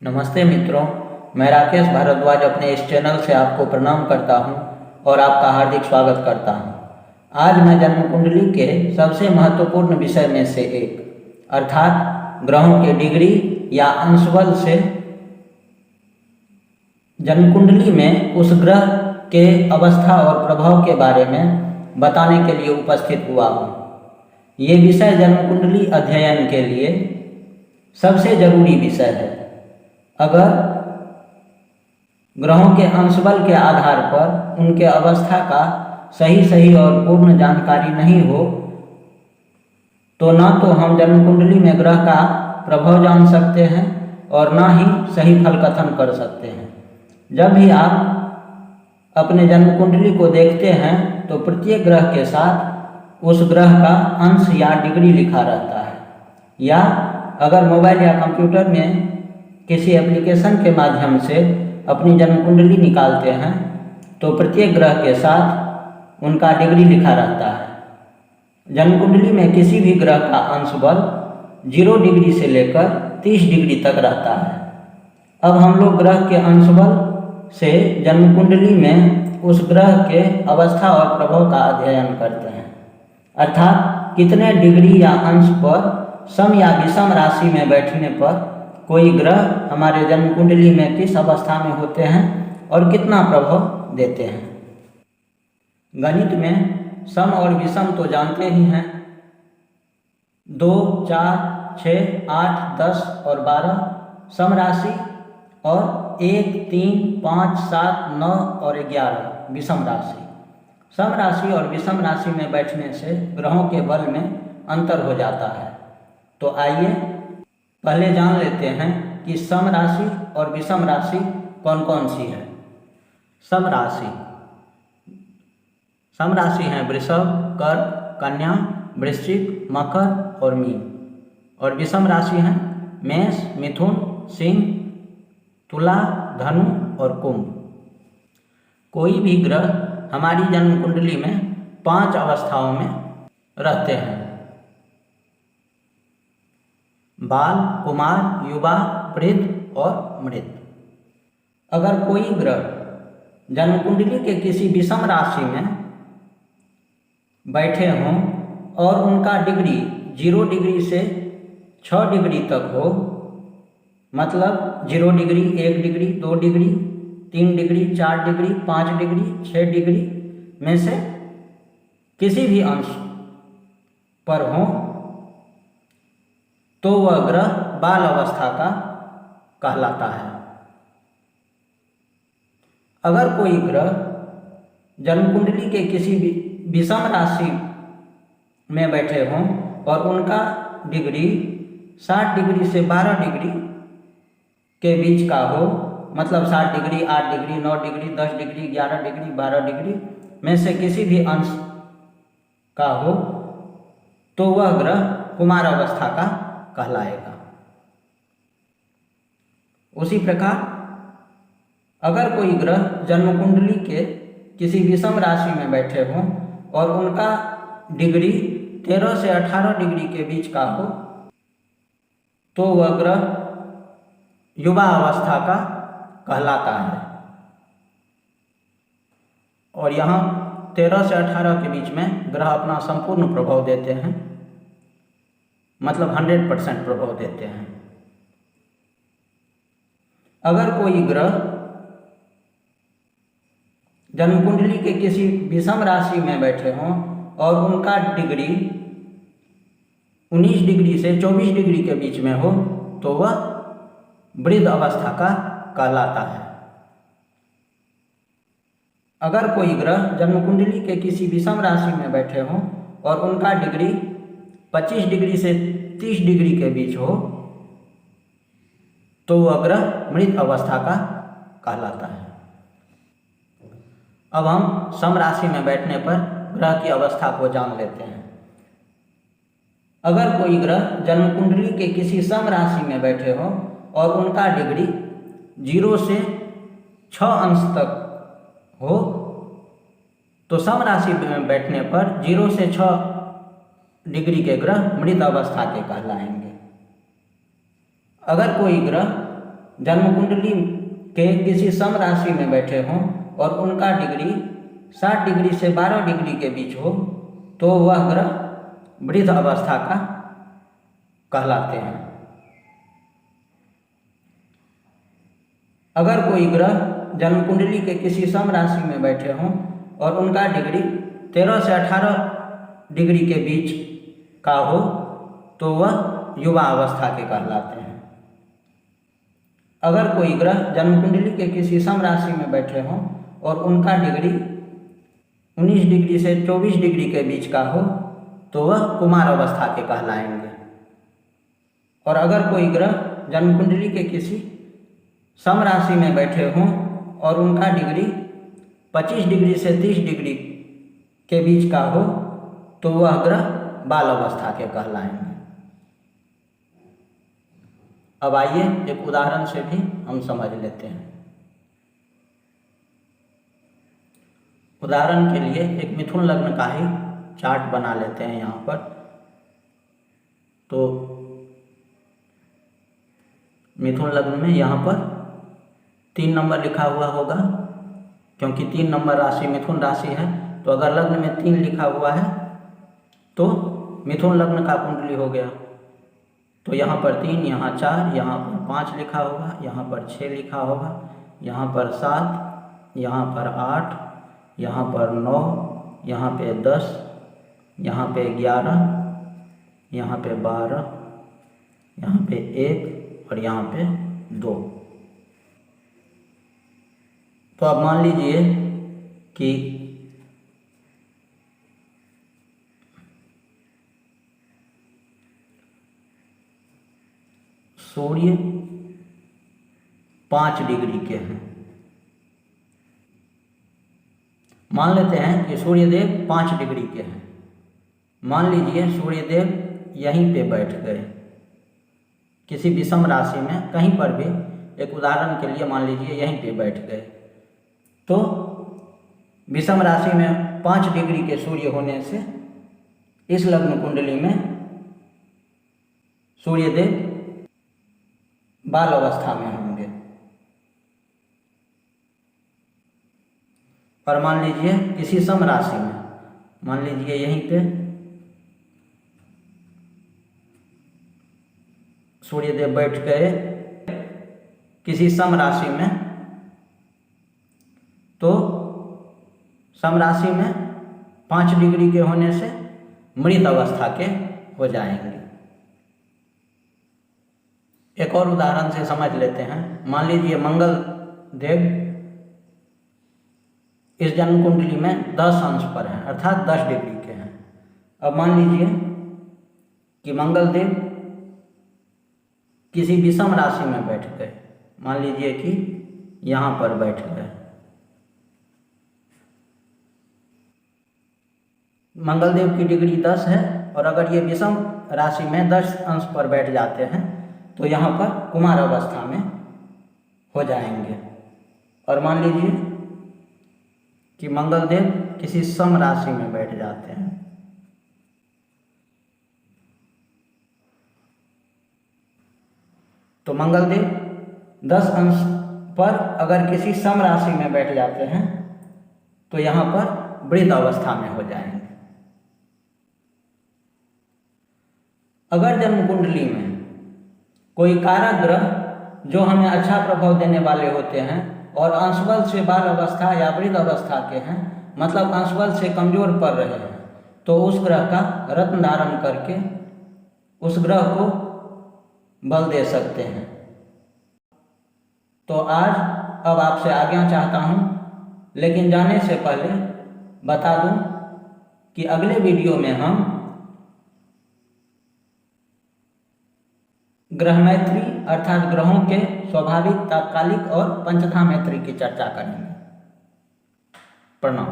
नमस्ते मित्रों, मैं राकेश भारद्वाज अपने इस चैनल से आपको प्रणाम करता हूं और आपका हार्दिक स्वागत करता हूं। आज मैं जन्म कुंडली के सबसे महत्वपूर्ण विषय में से एक अर्थात ग्रहों के डिग्री या अंशबल से जन्म कुंडली में उस ग्रह के अवस्था और प्रभाव के बारे में बताने के लिए उपस्थित हुआ हूँ। ये विषय जन्म कुंडली अध्ययन के लिए सबसे जरूरी विषय है। अगर ग्रहों के अंशबल के आधार पर उनके अवस्था का सही और पूर्ण जानकारी नहीं हो तो न तो हम जन्म कुंडली में ग्रह का प्रभाव जान सकते हैं और न ही सही फल कथन कर सकते हैं। जब भी आप अपने जन्म कुंडली को देखते हैं तो प्रत्येक ग्रह के साथ उस ग्रह का अंश या डिग्री लिखा रहता है, या अगर मोबाइल या कंप्यूटर में किसी एप्लीकेशन के माध्यम से अपनी जन्म कुंडली निकालते हैं तो प्रत्येक ग्रह के साथ उनका डिग्री लिखा रहता है। जन्म कुंडली में किसी भी ग्रह का अंश बल 0 डिग्री से लेकर 30 डिग्री तक रहता है। अब हम लोग ग्रह के अंश बल से जन्म कुंडली में उस ग्रह के अवस्था और प्रभाव का अध्ययन करते हैं, अर्थात कितने डिग्री या अंश पर सम या विषम राशि में बैठने पर कोई ग्रह हमारे जन्म कुंडली में किस अवस्था में होते हैं और कितना प्रभाव देते हैं। गणित में सम और विषम तो जानते ही हैं, 2, 4, 6, 8, 10 और 12 सम राशि और 1, 3, 5, 7, 9 और 11 विषम राशि। सम राशि और विषम राशि में बैठने से ग्रहों के बल में अंतर हो जाता है। तो आइए पहले जान लेते हैं कि सम राशि और विषम राशि कौन कौन सी है। सम राशि हैं वृषभ, कर्क, कन्या, वृश्चिक, मकर और मीन। और विषम राशि हैं मेष, मिथुन, सिंह, तुला, धनु और कुंभ। कोई भी ग्रह हमारी जन्म कुंडली में 5 अवस्थाओं में रहते हैं: बाल, कुमार, युवा, वृद्ध और मृत। अगर कोई ग्रह जन्म कुंडली के किसी विषम राशि में बैठे हों और उनका डिग्री 0 डिग्री से 6 डिग्री तक हो, मतलब 0 degree, 1 degree, 2 degree, 3 degree, 4 degree, 5 degree, 6 degree में से किसी भी अंश पर हो, तो वह ग्रह बाल अवस्था का कहलाता है। अगर कोई ग्रह जन्म कुंडली के किसी विषम राशि में बैठे हों और उनका डिग्री 60 डिग्री से 12 डिग्री के बीच का हो, मतलब 7 degree, 8 degree, 9 degree, 10 degree, 11 degree, 12 degree में से किसी भी अंश का हो, तो वह ग्रह कुमार अवस्था का कहलाएगा। उसी प्रकार अगर कोई ग्रह जन्म कुंडली के किसी विषम राशि में बैठे हों और उनका डिग्री 13 से 18 डिग्री के बीच का हो, तो वह ग्रह युवा अवस्था का कहलाता है। और यहाँ 13 से 18 के बीच में ग्रह अपना संपूर्ण प्रभाव देते हैं, मतलब 100% प्रभाव देते हैं। अगर कोई ग्रह जन्म कुंडली के किसी विषम राशि में बैठे हों और उनका डिग्री 19 डिग्री से 24 डिग्री के बीच में हो, तो वह वृद्ध अवस्था का कहलाता है। अगर कोई ग्रह जन्म कुंडली के किसी विषम राशि में बैठे हों और उनका डिग्री 25 डिग्री से 30 डिग्री के बीच हो, तो वह ग्रह मृत अवस्था का कहलाता है। अब हम सम राशि में बैठने पर ग्रह की अवस्था को जान लेते हैं। अगर कोई ग्रह जन्म कुंडली के किसी सम राशि में बैठे हो और उनका डिग्री 0 से 6 अंश तक हो, तो सम राशि में बैठने पर 0 से 6 डिग्री के ग्रह मृत अवस्था के कहलाएंगे। अगर कोई ग्रह जन्म कुंडली के किसी सम राशि में बैठे हों और उनका डिग्री 7 डिग्री से 12 डिग्री के बीच हो तो वह ग्रह वृद्ध अवस्था का कहलाते हैं। अगर कोई ग्रह जन्म कुंडली के किसी सम राशि में बैठे हों और उनका डिग्री 13 से 18 डिग्री के बीच का हो तो वह युवा अवस्था के कहलाते हैं। अगर कोई ग्रह जन्म कुंडली के किसी सम राशि में बैठे हों और उनका डिग्री 19 डिग्री से 24 डिग्री के बीच का हो तो वह कुमार अवस्था के कहलाएंगे। और अगर कोई ग्रह जन्म कुंडली के किसी सम राशि में बैठे हों और उनका डिग्री 25 डिग्री से 30 डिग्री के बीच का हो तो वह ग्रह बाल अवस्था के कहलाएंगे। अब आइए एक उदाहरण से भी हम समझ लेते हैं। उदाहरण के लिए एक मिथुन लग्न का ही चार्ट बना लेते हैं यहाँ पर। तो मिथुन लग्न में यहाँ पर 3 नंबर लिखा हुआ होगा, क्योंकि 3 नंबर राशि मिथुन राशि है। तो अगर लग्न में 3 लिखा हुआ है तो मिथुन लग्न का कुंडली हो गया। तो यहाँ पर 3, यहाँ 4, यहाँ पर 5 लिखा होगा, यहाँ पर 6 लिखा होगा, यहाँ पर 7, यहाँ पर 8, यहाँ पर 9, यहाँ पे 10, यहाँ पे 11, यहाँ पे 12, यहाँ पे 1 और यहाँ पे 2। तो अब मान लीजिए कि सूर्य 5 डिग्री के हैं। मान लेते हैं कि सूर्यदेव 5 डिग्री के हैं। मान लीजिए सूर्यदेव यहीं पे बैठ गए किसी विषम राशि में, कहीं पर भी, एक उदाहरण के लिए मान लीजिए यहीं पे बैठ गए। तो विषम राशि में 5 डिग्री के सूर्य होने से इस लग्न कुंडली में सूर्यदेव बाल अवस्था में होंगे। और मान लीजिए किसी सम राशि में, मान लीजिए यहीं पे सूर्यदेव बैठ गए किसी सम राशि में, तो सम राशि में 5 डिग्री के होने से मृत अवस्था के हो जाएंगे। एक और उदाहरण से समझ लेते हैं। मान लीजिए मंगल देव इस जन्म कुंडली में 10 अंश पर हैं, अर्थात 10 डिग्री के हैं। अब मान लीजिए कि मंगल देव किसी विषम राशि में बैठ गए, मान लीजिए कि यहाँ पर बैठ गए। मंगल देव की डिग्री 10 है और अगर ये विषम राशि में 10 अंश पर बैठ जाते हैं तो यहाँ पर कुमार अवस्था में हो जाएंगे। और मान लीजिए कि मंगल देव किसी सम राशि में बैठ जाते हैं, तो मंगल देव 10 अंश पर अगर किसी सम राशि में बैठ जाते हैं तो यहाँ पर वृद्ध अवस्था में हो जाएंगे। अगर जन्म कुंडली में कोई कारक ग्रह जो हमें अच्छा प्रभाव देने वाले होते हैं और अंशबल से बाल अवस्था या वृद्ध अवस्था के हैं, मतलब अंशबल से कमजोर पड़ रहे हैं, तो उस ग्रह का रत्न धारण करके उस ग्रह को बल दे सकते हैं। तो आज अब आपसे आज्ञा चाहता हूँ, लेकिन जाने से पहले बता दूँ कि अगले वीडियो में हम ग्रह मैत्री अर्थात ग्रहों के स्वाभाविक, तात्कालिक और पंचधा मैत्री की चर्चा करेंगे। प्रणाम।